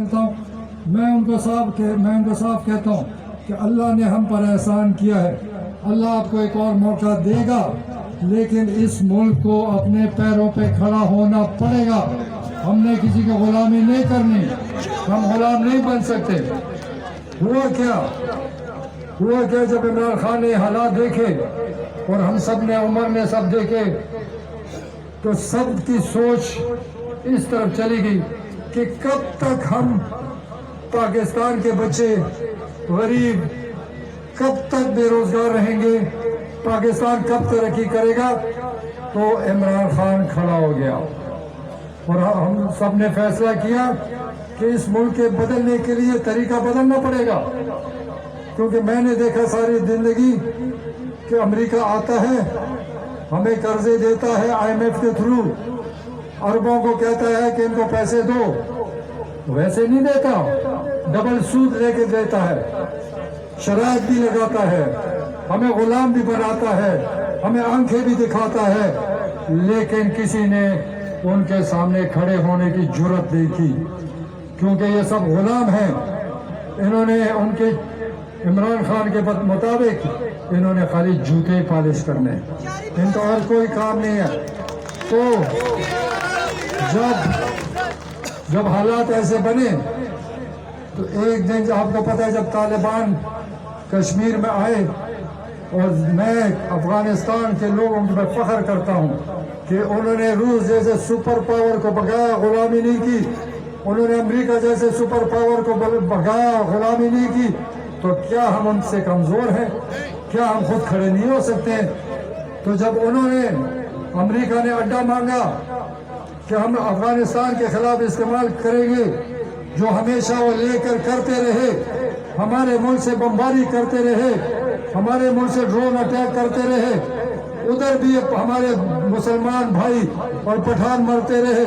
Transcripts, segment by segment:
ملتا ہوں، میں ان کو صاف کہتا ہوں کہ اللہ نے ہم پر احسان کیا ہے، اللہ آپ کو ایک اور موقع دے گا، لیکن اس ملک کو اپنے پیروں پہ کھڑا ہونا پڑے گا۔ ہم نے کسی کی غلامی نہیں کرنی، ہم غلام نہیں بن سکتے۔ ہوا کیا جب عمران خان نے حالات دیکھے اور ہم سب نے، عمر نے سب دیکھے، تو سب کی سوچ اس طرف چلی گئی کہ کب تک ہم پاکستان کے بچے غریب کب تک بے روزگار رہیں گے، پاکستان کب ترقی کرے گا۔ تو عمران خان کھڑا ہو گیا اور ہم سب نے فیصلہ کیا کہ اس ملک کے بدلنے کے لیے طریقہ بدلنا پڑے گا، کیونکہ میں نے دیکھا ساری زندگی کہ امریکہ آتا ہے، ہمیں قرضے دیتا ہے IMF کے تھرو، عربوں کو کہتا ہے کہ ان کو پیسے دو، ویسے نہیں دیتا، ڈبل سود لے کے دیتا ہے، شرائط بھی لگاتا ہے، ہمیں غلام بھی بناتا ہے، ہمیں آنکھیں بھی دکھاتا ہے، لیکن کسی نے ان کے سامنے کھڑے ہونے کی جرت نہیں کی، کیونکہ یہ سب غلام ہیں۔ انہوں نے ان کے عمران خان کے مطابق انہوں نے خالی جوتے پالش کرنے، ان کا اور کوئی کام نہیں ہے۔ تو جب حالات ایسے بنے تو ایک دن آپ کو پتہ ہے جب طالبان کشمیر میں آئے، اور میں افغانستان کے لوگوں پر فخر کرتا ہوں کہ انہوں نے روس جیسے سپر پاور کو بھگایا، غلامی نہیں کی، انہوں نے امریکہ جیسے سپر پاور کو بھگایا، غلامی نہیں کی، تو کیا ہم ان سے کمزور ہیں؟ کیا ہم خود کھڑے نہیں ہو سکتے ہیں؟ تو جب انہوں نے، امریکہ نے اڈا مانگا کہ ہم افغانستان کے خلاف استعمال کریں گے، جو ہمیشہ وہ لے کر کرتے رہے، ہمارے ملک سے بمباری کرتے رہے، ہمارے ملک سے ڈرون اٹیک کرتے رہے، ادھر بھی ہمارے مسلمان بھائی اور پٹھان مرتے رہے،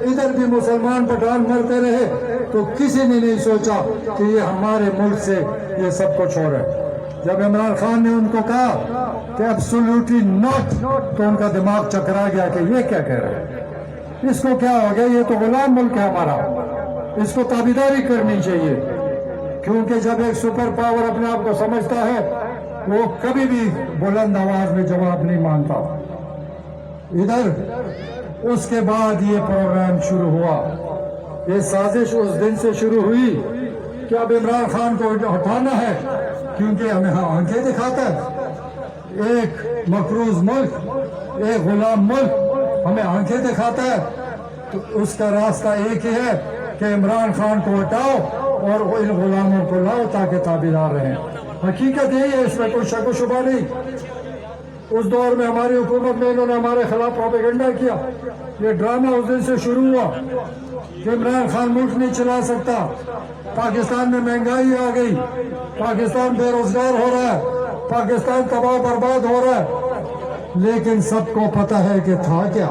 ادھر بھی مسلمان پٹھان مرتے رہے، تو کسی نے نہیں سوچا کہ یہ ہمارے ملک سے یہ سب کچھ ہو رہا ہے۔ جب عمران خان نے ان کو کہا کہ ایبسولوٹلی ناٹ، تو ان کا دماغ چکرا گیا کہ یہ کیا کہہ رہے ہیں، اس کو کیا ہو گیا، یہ تو غلام ملک ہے ہمارا، اس کو تابعداری کرنی چاہیے، کیونکہ جب ایک سپر پاور اپنے آپ کو سمجھتا ہے وہ کبھی بھی بلند آواز میں جواب نہیں مانتا۔ ادھر اس کے بعد یہ پروگرام شروع ہوا، یہ سازش اس دن سے شروع ہوئی کہ اب عمران خان کو ہٹانا ہے، کیونکہ ہمیں آنکھیں دکھاتا ہے، ایک مقروض ملک، ایک غلام ملک ہمیں آنکھیں دکھاتا ہے، تو اس کا راستہ ایک ہی ہے کہ عمران خان کو ہٹاؤ اور ان غلاموں کو لاؤ تاکہ تابعدار رہیں۔ حقیقت یہی ہے، اس میں کوئی شک و شبہ نہیں۔ اس دور میں ہماری حکومت میں انہوں نے ہمارے خلاف پروپیگنڈا کیا، یہ ڈرامہ اس دن سے شروع ہوا کہ عمران خان ملک نہیں چلا سکتا، پاکستان میں مہنگائی آ گئی، پاکستان بے روزگار ہو رہا ہے، پاکستان تباہ برباد ہو رہا ہے۔ لیکن سب کو پتہ ہے کہ تھا کیا،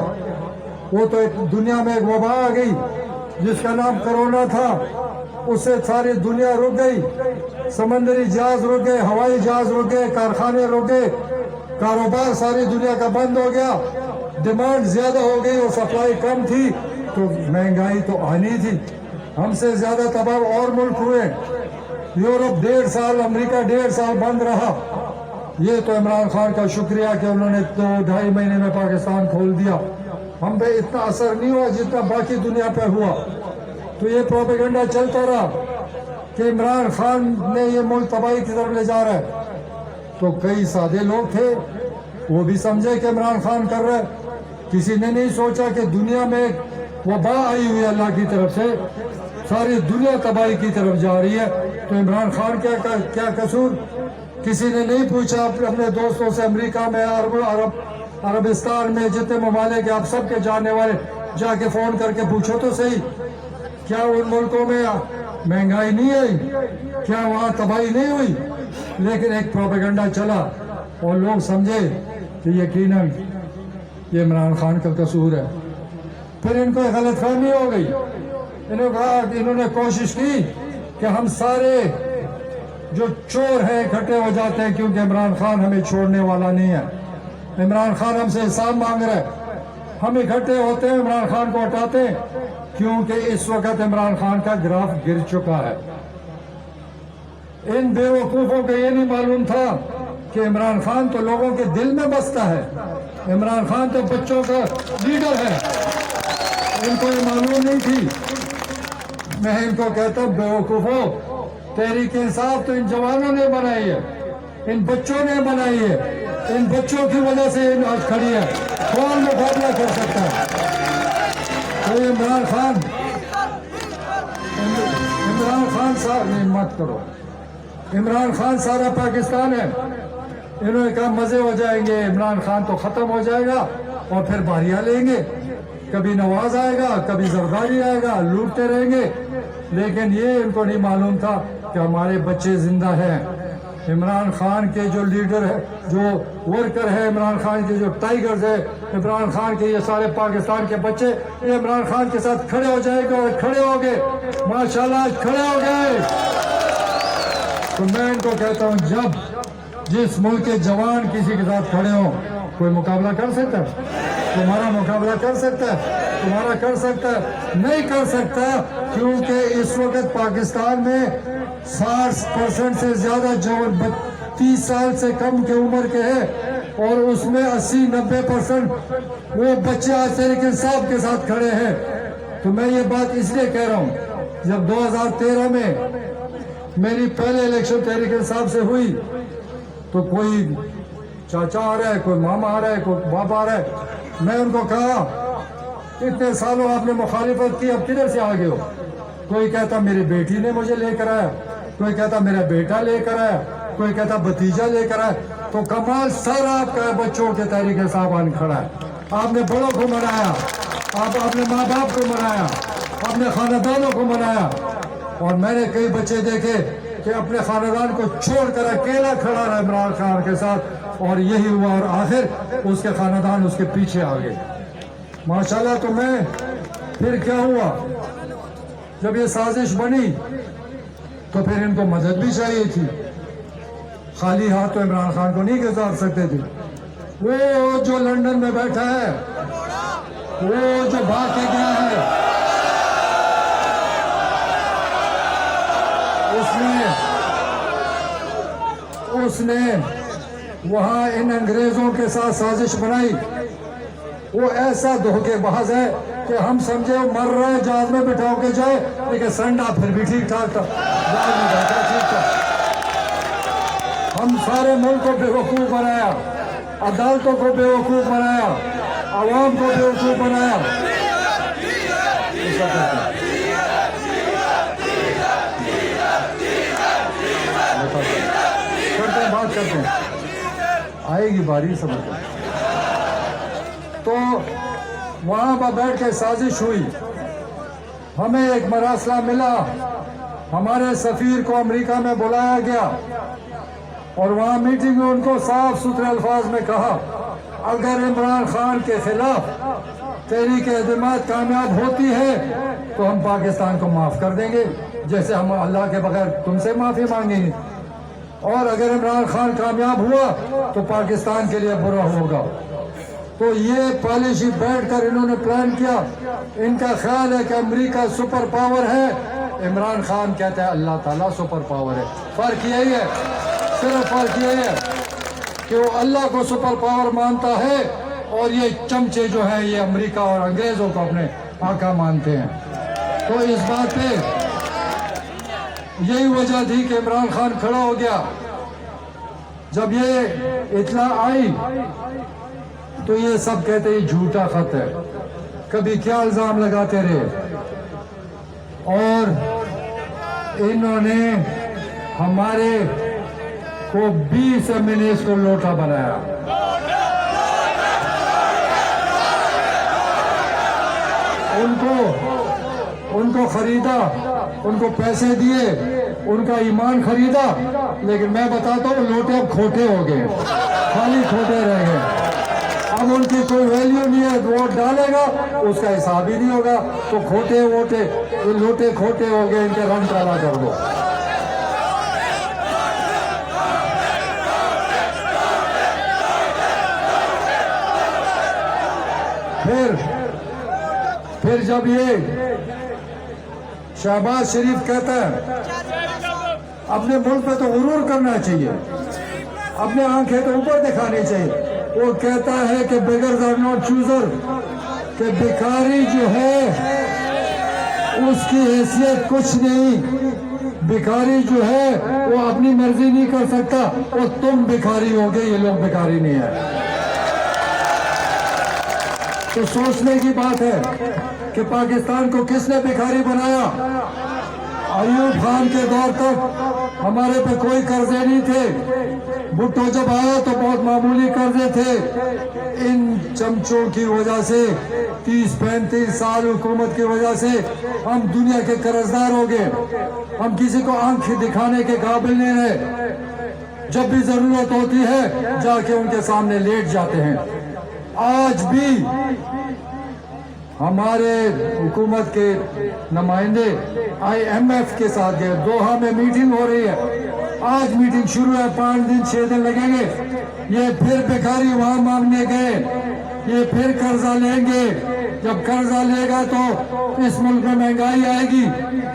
وہ تو دنیا میں ایک وبا آ گئی جس کا نام کرونا تھا، اس سے ساری دنیا رک گئی، سمندری جہاز رک گئے، ہوائی جہاز رک گئے، کارخانے رک گئے، کاروبار ساری دنیا کا بند ہو گیا، ڈیمانڈ زیادہ ہو گئی اور سپلائی کم تھی، تو مہنگائی تو آنی تھی۔ ہم سے زیادہ تباہ اور ملک ہوئے، یورپ 1.5 سال، امریکہ 1.5 سال بند رہا۔ یہ تو عمران خان کا شکریہ کہ انہوں نے 2-2.5 مہینے میں پاکستان کھول دیا، ہم پہ اتنا اثر نہیں ہوا جتنا باقی دنیا پہ ہوا۔ تو یہ پروپیگنڈا چلتا رہا کہ عمران خان نے یہ ملک تباہی کی طرف لے جا رہا ہے، تو کئی سادے لوگ تھے وہ بھی سمجھے کہ عمران خان کر رہا ہے، کسی نے نہیں سوچا کہ دنیا میں وبا آئی ہوئی اللہ کی طرف سے، ساری دنیا تباہی کی طرف جا رہی ہے، تو عمران خان کیا قصور؟ کسی نے نہیں پوچھا اپنے دوستوں سے، امریکہ میں، عربستان میں، جتنے ممالک آپ سب کے جاننے والے، جا کے فون کر کے پوچھو تو صحیح، کیا ان ملکوں میں مہنگائی نہیں آئی، کیا وہاں تباہی نہیں ہوئی؟ لیکن ایک پروپیگنڈا چلا اور لوگ سمجھے کہ یقیناً یہ عمران خان کا قصور ہے۔ پھر ان کو غلط فہمی ہو گئی، انہوں نے کوشش کی کہ ہم سارے جو چور ہیں اکٹھے ہو جاتے ہیں، کیونکہ عمران خان ہمیں چھوڑنے والا نہیں ہے، عمران خان ہم سے حساب مانگ رہا ہے، ہم اکٹھے ہوتے ہیں، عمران خان کو ہٹاتے ہیں، क्योंकि इस वक्त इमरान खान का ग्राफ गिर चुका है। इन बेवकूफ़ों को ये नहीं मालूम था कि इमरान खान तो लोगों के दिल में बसता है, इमरान खान तो बच्चों का लीडर है। इनको ये मालूम नहीं थी। मैं इनको कहता हूँ बेवकूफ़ों, तहरीक इंसाफ तो इन जवानों ने बनाई है, इन बच्चों ने बनाई है, इन बच्चों की वजह से इन आज खड़ी है। कौन मुकाबला कर सकता है? तो इमरान खान साहब नहीं, मत करो। इमरान खान सारा पाकिस्तान है। इन्होंने कहा मजे हो जाएंगे, इमरान खान तो खत्म हो जाएगा और फिर बारियां लेंगे, कभी नवाज आएगा, कभी जरदारी आएगा, लूटते रहेंगे। लेकिन ये इनको नहीं मालूम था कि हमारे बच्चे जिंदा हैं। इमरान खान के जो लीडर है, जो वर्कर है, इमरान खान के जो टाइगर्स है, इमरान खान के ये सारे पाकिस्तान के बच्चे ये इमरान खान के साथ खड़े हो जाएंगे और खड़े हो गए, माशाल्लाह आज खड़े हो गए। तो मैं इनको कहता हूँ, जब जिस मुल्क के जवान किसी के साथ खड़े हो, कोई मुकाबला कर सकता है? तुम्हारा मुकाबला कर सकता है? तुम्हारा कर सकता है? नहीं कर सकता, क्योंकि इस वक्त पाकिस्तान में 60% से ज्यादा जवान 30 साल से कम के उम्र के हैं और उसमें 80-90% वो बच्चे आज तहरीक इंसाफ के साथ खड़े हैं। तो मैं ये बात इसलिए कह रहा हूँ, जब 2013 में मेरी पहले इलेक्शन तहरीक इंसाफ से हुई तो कोई चाचा आ रहा है, कोई मामा आ रहा है, कोई बाप आ रहा है। मैं उनको कहा इतने सालों आपने मुखालिफत की, अब किधर से आ गए हो? कोई कहता मेरी बेटी ने मुझे लेकर आया, कोई कहता मेरा बेटा लेकर आया, कोई कहता भतीजा लेकर आया। तो कमाल सारा आपका बच्चों के तहरीक इंसाफ आन खड़ा है। आपने बड़ों को मनाया, आपने माँ बाप को मनाया, अपने खानदानों को मनाया। और मैंने कई बच्चे देखे कि अपने खानदान को छोड़कर अकेला खड़ा रहा इमरान खान के साथ, और यही हुआ और आखिर उसके खानदान उसके पीछे आ गए माशाल्लाह। तो मैं फिर क्या हुआ, जब ये साजिश बनी तो फिर इनको मदद भी चाहिए थी। खाली हाथ तो इमरान खान को नहीं गुजार सकते थे। वो जो लंदन में बैठा है, वो जो भाग के गया है, उसने वहां इन अंग्रेजों के साथ साजिश बनाई। वो ऐसा धोखेबाज है कि हम समझे वो मर रहा है, जहाज में बिठा के जाए, लेकिन संडा फिर भी ठीक ठाक था, जहाज में बैठा ठीक था। हम सारे मुल्क को बेवकूफ बनाया, अदालतों को बेवकूफ बनाया, आवाम को बेवकूफ बनाया। बात करते हैं, आएगी बारी समझ। तो वहां पर बैठ के साजिश हुई, हमें एक मरासला मिला, हमारे सफीर को अमेरिका में बुलाया गया और वहां मीटिंग में उनको साफ सुथरे अल्फाज में कहा, अगर इमरान खान के खिलाफ तहरीक एतमाद कामयाब होती है तो हम पाकिस्तान को माफ कर देंगे, जैसे हम अल्लाह के बगैर तुमसे माफी मांगेंगे। और अगर इमरान खान कामयाब हुआ तो पाकिस्तान के लिए बुरा होगा। तो ये पॉलिसी बैठकर इन्होंने प्लान किया। इनका ख्याल है कि अमेरिका सुपर पावर है, इमरान खान कहता है अल्लाह ताला सुपर पावर है। फर्क यही है, सिर्फ फर्क यही है कि वो अल्लाह को सुपर पावर मानता है और ये चमचे जो है ये अमेरिका और अंग्रेजों को अपने आका मानते हैं। तो इस बात पे यही वजह थी कि इमरान खान खड़ा हो गया। जब ये इत्ला आई तो ये सब कहते ये झूठा खत है, कभी क्या इल्जाम लगाते रहे। और इन्होंने हमारे को 20 एमएलएस को लोटा बनाया। उनको खरीदा, उनको पैसे दिए, उनका ईमान खरीदा, लेकिन मैं बताता हूँ लोटे अब खोटे हो गए, खाली खोटे रह गए। अब उनकी कोई वैल्यू नहीं है, वोट डालेगा उसका हिसाब ही नहीं होगा। तो खोटे वोटे लोटे खोटे हो गए, इनके रंग काला कर दो। फिर जब ये शहबाज शरीफ कहता है अपने मुल्क पे तो गुरूर करना चाहिए, अपने आंखें तो ऊपर दिखानी चाहिए। वो कहता है कि beggars are not choosers, कि भिखारी जो है उसकी हैसियत कुछ नहीं, भिखारी जो है वो अपनी मर्जी नहीं कर सकता, और तुम भिखारी हो गए, ये लोग भिखारी नहीं है। तो सोचने की बात है कि पाकिस्तान को किसने भिखारी बनाया। अयूब खान के दौर तक हमारे पे कोई कर्जे नहीं थे, भुट्टो जब आया तो बहुत मामूली कर्जे थे। इन चमचों की वजह से 30-35 साल हुकूमत की वजह से हम दुनिया के कर्जदार हो गए, हम किसी को आंख दिखाने के काबिल नहीं रहे। जब भी जरूरत होती है जाके उनके सामने लेट जाते हैं। आज भी हमारे हुकूमत के नुमाइंदे IMF के साथ गए, दोहा में मीटिंग हो रही है, आज मीटिंग शुरू है, 5 दिन 6 दिन लगेंगे। ये फिर भिखारी वहां मांगने गए, ये फिर कर्जा लेंगे। जब कर्जा लेगा तो इस मुल्क में महंगाई आएगी,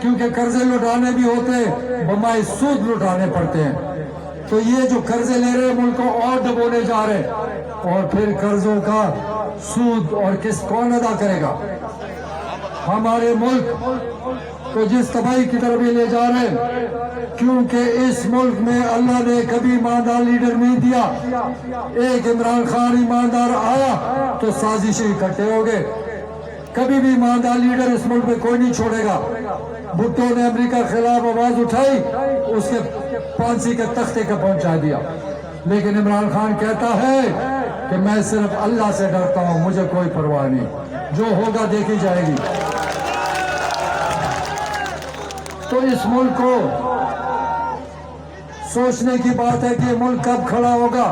क्योंकि कर्जे लुटाने भी होते, बमाई सूद लुटाने पड़ते हैं। तो ये जो कर्जे ले रहे हैं मुल्क को और डबोने जा रहे हैं, और फिर कर्जों का सूद और कौन अदा करेगा। हमारे मुल्क को जिस तबाही की तरफ ले जा रहे हैं, क्योंकि इस मुल्क में अल्लाह ने कभी ईमानदार लीडर नहीं दिया। एक इमरान खान ईमानदार आया तो साजिशें इकट्ठे हो गए। कभी भी ईमानदार लीडर इस मुल्क में कोई नहीं छोड़ेगा। भुट्टो ने अमेरिका के खिलाफ आवाज उठाई, उसके फांसी के तख्ते का पहुंचा दिया। लेकिन इमरान खान कहता है कि मैं सिर्फ अल्लाह से डरता हूं, मुझे कोई परवाह नहीं, जो होगा देखी जाएगी। तो इस मुल्क को सोचने की बात है कि ये मुल्क कब खड़ा होगा,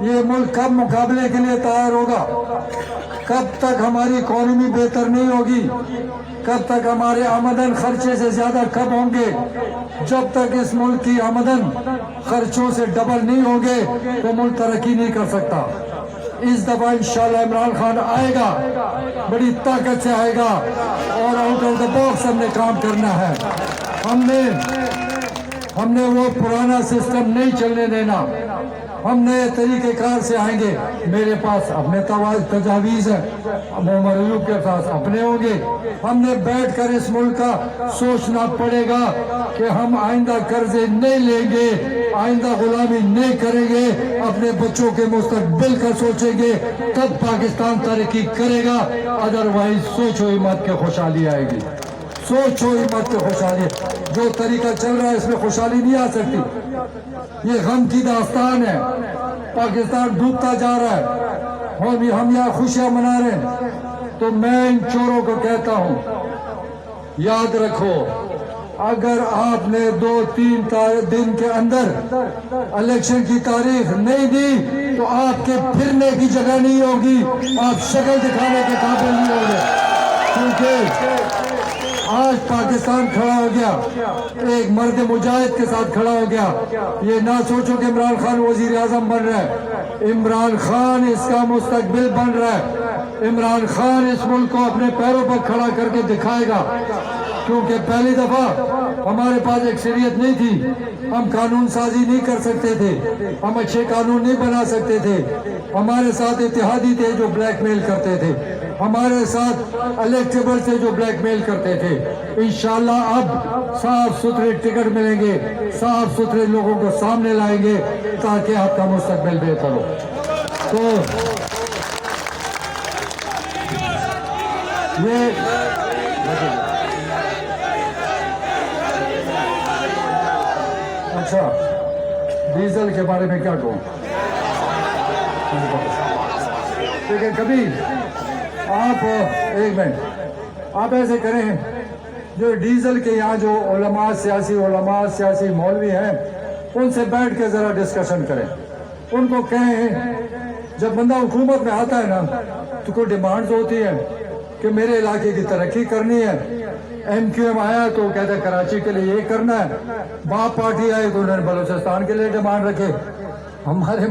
ये मुल्क कब मुकाबले के लिए तैयार होगा, कब तक हमारी इकॉनमी बेहतर नहीं होगी, कब तक हमारे आमदन खर्चे से ज्यादा कब होंगे। जब तक इस मुल्क की आमदन खर्चों से डबल नहीं होंगे तो मुल्क तरक्की नहीं कर सकता। इस दफा इंशाल्लाह इमरान खान आएगा, बड़ी ताकत से आएगा, और आउट ऑफ द बॉक्स हमने काम करना है। हमने वो पुराना सिस्टम नहीं चलने देना, हम नए तरीक़ेकार से आएंगे। मेरे पास अपने तजावीज़ है, मोहम्मद अयूब के पास अपने होंगे। हमने बैठकर इस मुल्क का सोचना पड़ेगा कि हम आइंदा कर्जे नहीं लेंगे, आइंदा गुलामी नहीं करेंगे, अपने बच्चों के मुस्तकबिल का सोचेंगे, तब पाकिस्तान तरक्की करेगा। अदरवाइज सोचो ही मत के खुशहाली आएगी, सोचो ही मत के खुशहाली। जो तरीका चल रहा है इसमें खुशहाली नहीं आ सकती, ये गम की दास्तान है। पाकिस्तान डूबता जा रहा है और हम यहाँ खुशियां मना रहे हैं। तो मैं इन चोरों को कहता हूं, याद रखो, अगर आपने 2-3 दिन के अंदर इलेक्शन की तारीख नहीं दी तो आपके फिरने की जगह नहीं होगी, आप शक्ल दिखाने के काबिल नहीं होंगे। क्योंकि आज पाकिस्तान खड़ा हो गया, एक मर्द मुजाहिद के साथ खड़ा हो गया। ये ना सोचो कि इमरान खान वजीर आजम बन रहा है, इमरान खान इसका मुस्तकबिल बन रहा है। इमरान खान इस मुल्क को अपने पैरों पर खड़ा करके दिखाएगा। क्योंकि पहली दफा हमारे पास अक्सरियत नहीं थी, हम कानून साजी नहीं कर सकते थे, हम अच्छे कानून नहीं बना सकते थे। हमारे साथ इत्तेहादी थे जो ब्लैकमेल करते थे, हमारे साथ इलेक्टेबल से जो ब्लैकमेल करते थे। इंशाल्लाह अब साफ सुथरे टिकट मिलेंगे, साफ सुथरे लोगों को सामने लाएंगे ताकि आपका मुस्तकबिल बेहतर हो। तो ये अच्छा, डीजल के बारे में क्या कहूँ, लेकिन कभी आप एक मिनट आप ऐसे करें, जो डीजल के यहाँ जो उलमा सियासी मौलवी हैं उनसे बैठ के जरा डिस्कशन करें। उनको कहें जब बंदा हुकूमत में आता है ना तो कोई डिमांड्स होती है कि मेरे इलाके की तरक्की करनी है। MQM आया तो कहते हैं कराची के लिए ये करना है, बाप पार्टी आई तो उन्होंने बलूचिस्तान के लिए डिमांड रखे। हमारे